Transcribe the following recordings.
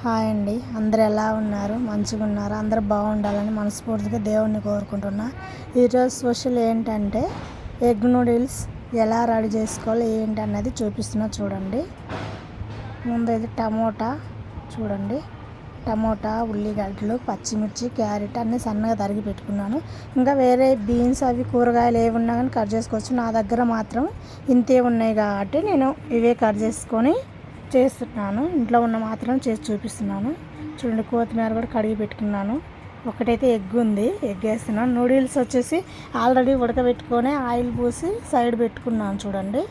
Hi అండి, అందరు ఎలా ఉన్నారు? మంచిగా ఉన్నారు? అందరూ బాగుండాలని మనస్ఫూర్తిగా దేవుణ్ణి కోరుకుంటున్నా. ఈరోజు స్పెషల్ ఏంటంటే ఎగ్ నూడిల్స్ ఎలా రెడీ చేసుకోవాలి ఏంటి అన్నది చూపిస్తున్నా. చూడండి, ముందైతే టమోటా చూడండి, టమోటా, ఉల్లిగడ్డలు, పచ్చిమిర్చి, క్యారెట్ అన్నీ సన్నగా తరిగి పెట్టుకున్నాను. ఇంకా వేరే బీన్స్ అవి కూరగాయలు ఏవి ఉన్నా కానీ కట్ చేసుకోవచ్చు. నా దగ్గర మాత్రం ఇంతే ఉన్నాయి కాబట్టి నేను ఇవే కట్ చేసుకొని చేస్తున్నాను. ఇంట్లో ఉన్న మాత్రం చేసి చూపిస్తున్నాను. చూడండి, కొత్తిమీర కూడా కడిగి పెట్టుకున్నాను. ఒకటైతే ఎగ్ ఉంది, ఎగ్ వేస్తున్నాను. నూడిల్స్ వచ్చేసి ఆల్రెడీ ఉడకబెట్టుకొని ఆయిల్ పోసి సైడ్ పెట్టుకున్నాను. చూడండి,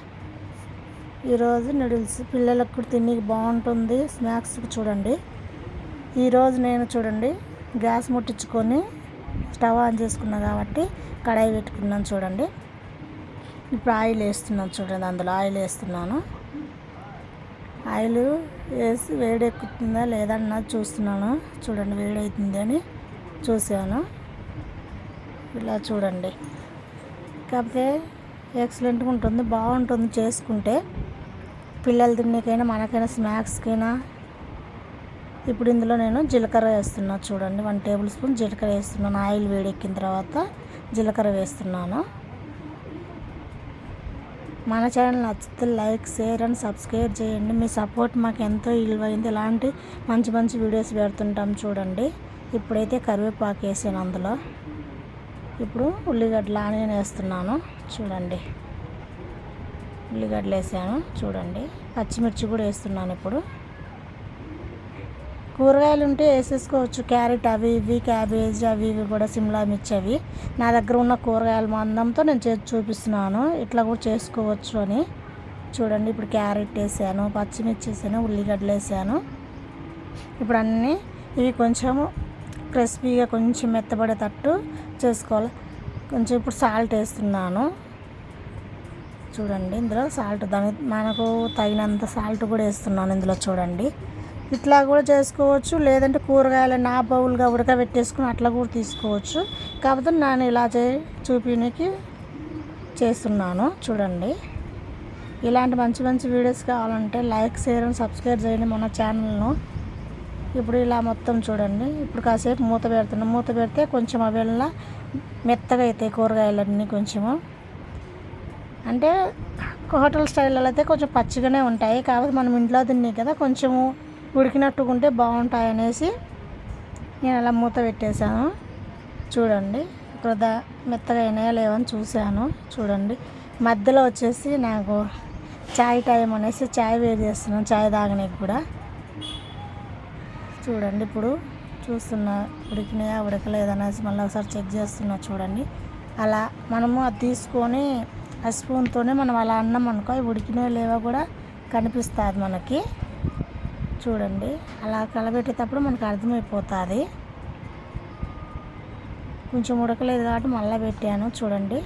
ఈరోజు నూడిల్స్ పిల్లలకు కూడా తినికి బాగుంటుంది, స్నాక్స్కి. చూడండి, ఈరోజు నేను చూడండి గ్యాస్ ముట్టించుకొని స్టవ్ ఆన్ చేసుకున్నాను కాబట్టి కడాయి పెట్టుకున్నాను. చూడండి, ఇప్పుడు ఆయిల్ వేస్తున్నాను. చూడండి, అందులో ఆయిల్ వేస్తున్నాను. ఆయిల్ వేసి వేడెక్కుతుందా లేదా అన్నది చూస్తున్నాను. చూడండి, వేడవుతుంది అని చూసాను. ఇలా చూడండి, కాకపోతే ఎక్సలెంట్గా ఉంటుంది, బాగుంటుంది చేసుకుంటే. పిల్లలు తినేకైనా మనకైనా స్నాక్స్కైనా. ఇప్పుడు ఇందులో నేను జీలకర్ర వేస్తున్నాను. చూడండి, 1 టేబుల్ స్పూన్ జీలకర్ర వేస్తున్నాను. ఆయిల్ వేడెక్కిన తర్వాత జీలకర్ర వేస్తున్నాను. మన ఛానల్ నచ్చితే లైక్, షేర్ అండ్ సబ్స్క్రైబ్ చేయండి. మీ సపోర్ట్ మాకు ఎంతో విలువైంది. ఇలాంటి మంచి మంచి వీడియోస్ పెడుతుంటాం. చూడండి, ఇప్పుడైతే కరివేపాకు వేసాను అందులో. ఇప్పుడు ఉల్లిగడ్డలు ఆనియన్ వేస్తున్నాను. చూడండి, ఉల్లిగడ్డలు వేసాను. చూడండి, పచ్చిమిర్చి కూడా వేస్తున్నాను. ఇప్పుడు కూరగాయలు ఉంటే వేసేసుకోవచ్చు, క్యారెట్ అవి ఇవి, క్యాబేజ్ అవి ఇవి కూడా, సిమ్లా మిర్చి అవి. నా దగ్గర ఉన్న కూరగాయల మందంతో నేను చేసి చూపిస్తున్నాను, ఇట్లా కూడా చేసుకోవచ్చు అని. చూడండి, ఇప్పుడు క్యారెట్ వేసాను, పచ్చిమిర్చి వేసాను, ఉల్లిగడ్డలు వేసాను. ఇప్పుడు అన్నీ ఇవి కొంచెము క్రిస్పీగా కొంచెం మెత్తబడేటట్టు చేసుకోవాలి. కొంచెం ఇప్పుడు సాల్ట్ వేస్తున్నాను. చూడండి, ఇందులో సాల్ట్ మనకు తగినంత సాల్ట్ కూడా వేస్తున్నాను ఇందులో. చూడండి, ఇట్లా కూడా చేసుకోవచ్చు, లేదంటే కూరగాయలు నా బౌల్గా ఉడకబెట్టేసుకుని అట్లా కూడా తీసుకోవచ్చు. కాకపోతే నేను ఇలా చూపించడానికి చేస్తున్నాను. చూడండి, ఇలాంటి మంచి మంచి వీడియోస్ కావాలంటే లైక్, షేర్ అండ్ సబ్స్క్రైబ్ చేయండి మన ఛానల్ను. ఇప్పుడు ఇలా మొత్తం చూడండి, ఇప్పుడు కాసేపు మూత పెడుతున్నాం. మూత పెడితే కొంచెం అవి మెత్తగా అవుతాయి కూరగాయలన్నీ. కొంచెము అంటే హోటల్ స్టైల్లో అయితే కొంచెం పచ్చిగానే ఉంటాయి, కాకపోతే మనం ఇంట్లో తిన్నాయి కదా, కొంచెము ఉడికినట్టుకుంటే బాగుంటాయి అనేసి నేను అలా మూత పెట్టేశాను. చూడండి, ఇప్పుడు మెత్తగా అయినాయా లేవని చూశాను. చూడండి, మధ్యలో వచ్చేసి నాకు చాయ్ టైం అనేసి చాయ్ వేడి చేస్తున్నాను, చాయ్ తాగడానికి కూడా. చూడండి, ఇప్పుడు చూస్తున్నా ఉడికినాయా ఉడకలేదనేసి మళ్ళీ ఒకసారి చెక్ చేస్తున్నా. చూడండి, అలా మనము అది తీసుకొని ఆ స్పూన్తోనే మనం అలా అన్నం అనుకో, ఉడికినాయో లేవో కూడా కనిపిస్తుంది మనకి. చూడండి, అలా కలబెట్టేటప్పుడు మనకు అర్థమైపోతుంది. కొంచెం ఉడకలేదు కాబట్టి మళ్ళీ పెట్టాను. చూడండి,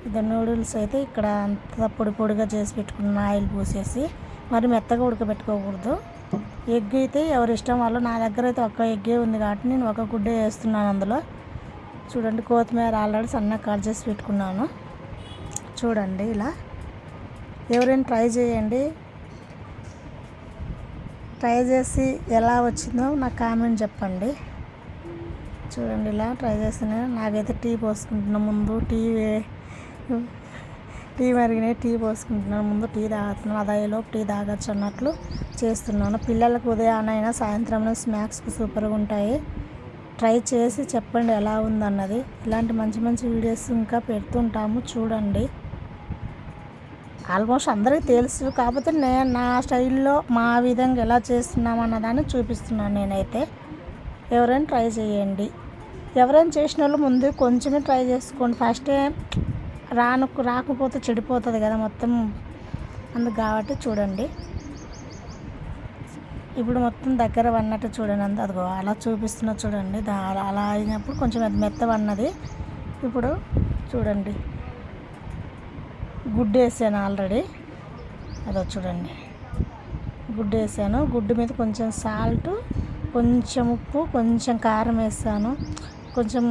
ఇది నూడిల్స్ అయితే ఇక్కడ అంత పొడి పొడిగా చేసి పెట్టుకున్న ఆయిల్ పూసేసి, మరి మెత్తగా ఉడకబెట్టుకోకూడదు. ఎగ్ అయితే ఎవరి ఇష్టం వాళ్ళు. నా దగ్గర అయితే ఒక్క ఎగ్గే ఉంది కాబట్టి నేను ఒక గుడ్డే వేస్తున్నాను అందులో. చూడండి, కొత్తిమీర ఆల్రెడీ సన్నగా కట్ చేసి పెట్టుకున్నాను. చూడండి, ఇలా ఎవరైనా ట్రై చేయండి. ట్రై చేసి ఎలా వచ్చిందో నాకు కామెంట్ చెప్పండి. చూడండి, ఇలా ట్రై చేస్తున్నాను. నాకైతే టీ పోసుకుంటున్నాను. ముందు టీ మరిగినాయి, టీ పోసుకుంటున్నాను. ముందు టీ తాగుతున్నాను, అదయ్యేలోపు టీ తాగొచ్చు అన్నట్లు చేస్తున్నాను. పిల్లలకు ఉదయాన్నైనా సాయంత్రం స్నాక్స్కి సూపర్గా ఉంటాయి. ట్రై చేసి చెప్పండి ఎలా ఉందన్నది. ఇలాంటి మంచి మంచి వీడియోస్ ఇంకా పెడుతుంటాము. చూడండి, ఆల్మోస్ట్ అందరికీ తెలుసు, కాకపోతే నేను నా స్టైల్లో మా విధంగా ఎలా చేస్తున్నాం అన్నదాన్ని చూపిస్తున్నాను నేనైతే. ఎవరైనా ట్రై చేయండి. ఎవరైనా చేసిన వాళ్ళు ముందు కొంచెమే ట్రై చేసుకోండి. ఫస్టే రాకపోతే చెడిపోతుంది కదా మొత్తం, అందుకు కాబట్టి. చూడండి, ఇప్పుడు మొత్తం దగ్గర పడినట్టు చూడండి, అదిగో అలా చూపిస్తున్నా. చూడండి, అలా అయినప్పుడు కొంచెం అది మెత్తబడినది. ఇప్పుడు చూడండి, గుడ్డు వేసాను ఆల్రెడీ. అదో చూడండి, గుడ్డు వేసాను. గుడ్డు మీద కొంచెం సాల్ట్, కొంచెం ఉప్పు, కొంచెం కారం వేసాను. కొంచెం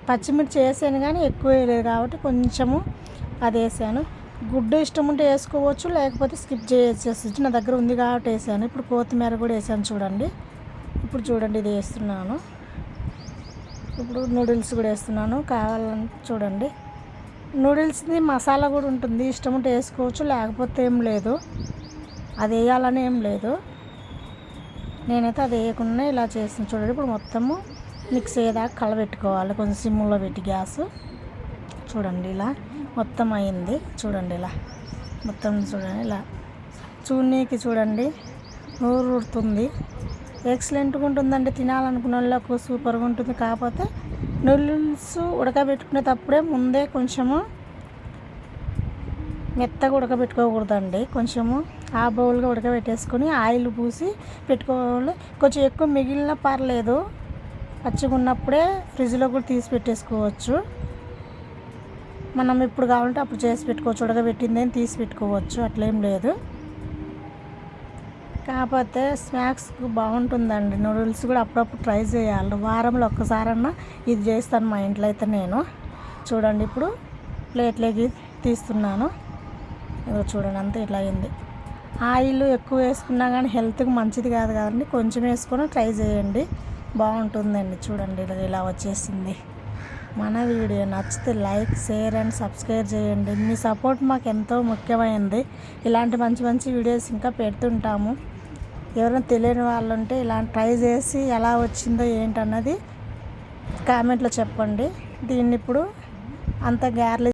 పచ్చిమిర్చి వేసాను కానీ ఎక్కువ వేయలేదు కాబట్టి కొంచెము అది వేసాను. గుడ్డు ఇష్టం ఉంటే వేసుకోవచ్చు, లేకపోతే స్కిప్ చేసేసి నా దగ్గర ఉంది కాబట్టి వేసాను. ఇప్పుడు కొత్తిమీర కూడా వేసాను చూడండి. ఇప్పుడు చూడండి ఇది వేస్తున్నాను. ఇప్పుడు నూడిల్స్ కూడా వేస్తున్నాను. కావాలని చూడండి, నూడిల్స్ది మసాలా కూడా ఉంటుంది, ఇష్టం ఉంటే వేసుకోవచ్చు, లేకపోతే ఏం లేదు, అది వేయాలని ఏం లేదు. నేనైతే అది వేయకుండా ఇలా చేస్తాను చూడండి. ఇప్పుడు మొత్తము మిక్స్ అయ్యేదాకా కలబెట్టుకోవాలి, కొంచెం సిమ్లో పెట్టి గ్యాస్. చూడండి ఇలా మొత్తం అయింది. చూడండి ఇలా మొత్తం చూడండి, ఇలా చూడనీకి చూడండి నూరు ఊరుతుంది. ఎక్సలెంట్గా ఉంటుందండి, తినాలనుకున్న వాళ్ళకు సూపర్గా ఉంటుంది. కాకపోతే నూడిల్స్ ఉడకబెట్టుకునేటప్పుడే ముందే కొంచెము మెత్తగా ఉడకబెట్టుకోకూడదండి, కొంచెము ఆ బౌల్గా ఉడకబెట్టేసుకొని ఆయిల్ పూసి పెట్టుకోవాలి. కొంచెం ఎక్కువ మిగిలిన పర్లేదు, పచ్చిగా ఉన్నప్పుడే ఫ్రిడ్జ్లో కూడా తీసి పెట్టేసుకోవచ్చు. మనం ఇప్పుడు కావాలంటే అప్పుడు చేసి పెట్టుకోవచ్చు, ఉడకబెట్టిందేం తీసి పెట్టుకోవచ్చు, అట్లేం లేదు. కాకపోతే స్నాక్స్కి బాగుంటుందండి. నూడిల్స్ కూడా అప్పుడప్పుడు ట్రై చేయాలి, వారంలో ఒక్కసారన్నా ఇది చేస్తాను మా ఇంట్లో అయితే నేను. చూడండి ఇప్పుడు ప్లేట్లోకి తీస్తున్నాను. ఇదిగో చూడండి అంతే ఇట్లా అయింది. ఆయిల్ ఎక్కువ వేసుకున్నా కానీ హెల్త్కి మంచిది కాదు కదండి, కొంచెం వేసుకొని ట్రై చేయండి, బాగుంటుందండి. చూడండి ఇలా వచ్చేసింది. మన వీడియో నచ్చితే లైక్, షేర్ అండ్ సబ్స్క్రైబ్ చేయండి. మీ సపోర్ట్ మాకు ఎంతో ముఖ్యమైనది. ఇలాంటి మంచి మంచి వీడియోస్ ఇంకా పెడుతుంటాము. ఎవరైనా తెలియని వాళ్ళు ఉంటే ఇలా ట్రై చేసి ఎలా వచ్చిందో ఏంటన్నది కామెంట్లో చెప్పండి. దీన్ని ఇప్పుడు అంత గార్లిక్